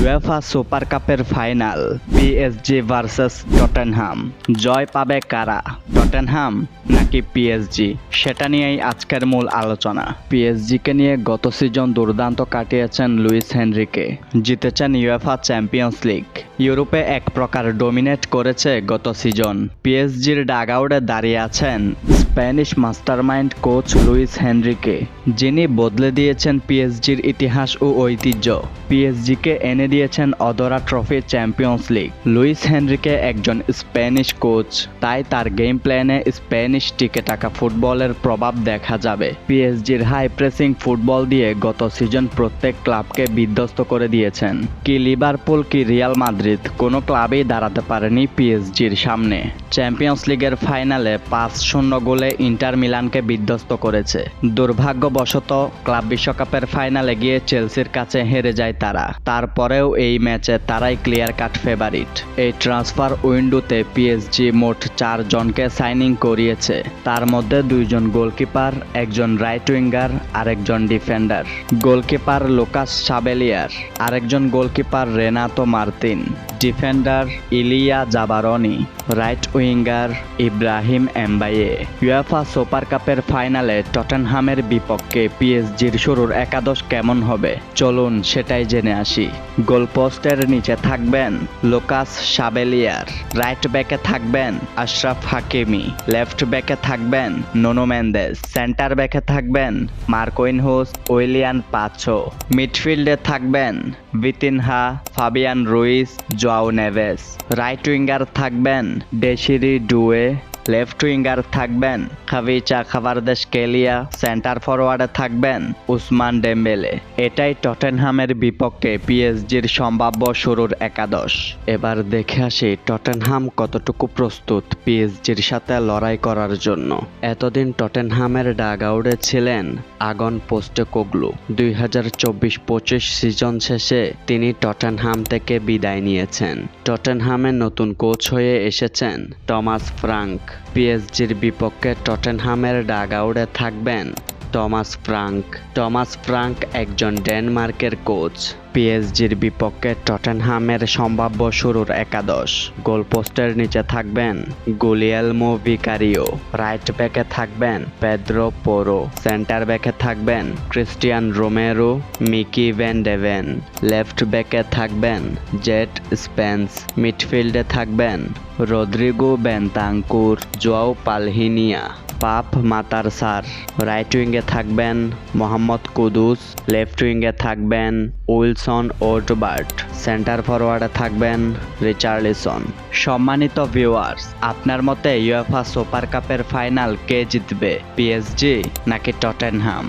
UEFA super কাপের final PSG versus Tottenham. জয় পাবে কারা, টটেনহাম নাকি পিএসজি? সেটা নিয়েই আজকের মূল আলোচনা। পিএসজিকে নিয়ে গত সিজন দুর্দান্ত কাটিয়েছেন লুইস হেনরিকে, জিতেছেন ইউএফা চ্যাম্পিয়ন্স লিগ, ইউরোপে এক প্রকার ডমিনেট করেছে গত সিজন। পিএসজির ডাগআউটে দাঁড়িয়ে আছেন স্প্যানিশ মাস্টারমাইন্ড কোচ লুইস হেনরিকে, যিনি বদলে দিয়েছেন পিএসজির ইতিহাস ও ঐতিহ্য। পিএসজিকে এনে দিয়েছেন অধরা ট্রফি, চ্যাম্পিয়ন্স লিগ। লুইস হেনরিকে একজন স্প্যানিশ কোচ, তাই তার গেম প্ল্যানে স্প্যানিশ টিকে থাকা ফুটবলের প্রভাব দেখা যাবে। পিএসজির হাই প্রেসিং ফুটবল দিয়ে গত সিজন প্রত্যেক ক্লাবকে বিধ্বস্ত করে দিয়েছেন। কি লিভারপুল কি রিয়াল মাদ্রিদ, কোনো ক্লাবেই দাঁড়াতে পারেনি পিএসজির সামনে। চ্যাম্পিয়ন্স লিগের ফাইনালে 5-0 গোলে ইন্টার মিলানকে বিধ্বস্ত করেছে। দুর্ভাগ্যবশত ক্লাব বিশ্বকাপের ফাইনালে গিয়ে চেলসির কাছে হেরে যায় তারা। তারপরেও এই ম্যাচে তারাই ক্লিয়ার কাট ফেভারিট। এই ট্রান্সফার উইন্ডোতে পিএসজি মোট 4 জনকে সাইনিং করিয়েছে, তার মধ্যে 2 জন গোলকিপার, একজন রাইট উইঙ্গার, আরেকজন ডিফেন্ডার। গোলকিপার লুকাস সাবেলিয়ার, আরেকজন goalkeeper Renato Marin, defender Illia Zabarnyi, right winger Ibrahim Mbaye. UEFA super কাপের ফাইনালে টটেনহামের বিপক্ষে পিএসজির শুরুর একাদশ কেমন হবে, চলুন সেটাই জেনে আসি। গোলপোস্টের নিচে থাকবেন লুকাস সাবেলিয়ার, রাইট ব্যাকে থাকবেন আশরাফ হাকিমি, লেফট ব্যাকে থাকবেন নুনো মেন্দেস, সেন্টার ব্যাকে থাকবেন মার্কোইনহোস, উইলিয়ান পাচো, মিডফিল্ডে থাকবেন Vitinha, Fabien Ruiz, Joao Neves, right winger থাকবেন ডেসিরি ডুয়ে, লেফট উইঙ্গার থাকবেন খাভিচা খাভারদেশকেলিয়া, সেন্টার ফরওয়ার্ডে থাকবেন উসমান ডেম্বেলে। এটাই টটেনহামের বিপক্ষে পিএসজির সম্ভাব্য শুরুর একাদশ। এবার দেখে আসি টটেনহাম কতটুকু প্রস্তুত পিএসজির সাথে লড়াই করার জন্য। এতদিন টটেনহামের ডাগআউটে ছিলেন আগন পোস্টেকোগ্লু। 2024-25 সিজন শেষে তিনি টটেনহাম থেকে বিদায় নিয়েছেন। টটেনহামের নতুন কোচ হয়ে এসেছেন টমাস ফ্রাঙ্ক। পিএসজির বিপক্ষে টটেনহামের ডাগআউটে থাকবেন টমাস ফ্রাঙ্ক একজন ডেনমার্কের কোচ। পিএসজির বিপক্ষে টটেনহামের সম্ভাব্য শুরুর একাদশ। গোলপোস্টের নিচে থাকবেন গুলিয়েলমো ভিকারিও, রাইট ব্যাকে থাকবেন পেদ্রো পোরো, সেন্টার ব্যাকে থাকবেন Cristian Romero, Mickey van ডেভেন, left ব্যাকে থাকবেন জেট স্পেন্স, মিডফিল্ডে থাকবেন রদ্রিগো বেনতাঙ্কুর, জোয়াও পালহিনিয়া, পাপ মাতারসার, রাইট উইঙ্গে থাকবেন মোহাম্মদ কুদুস, লেফট উইঙ্গে থাকবেন উইলসন ওডবার্ট, সেন্টার ফরওয়ার্ডে থাকবেন রিচার্লিসন। সম্মানিত ভিউয়ার্স, আপনার মতে ইউএফা সুপার কাপের ফাইনাল কে জিতবে, পিএসজি নাকি টটেনহাম?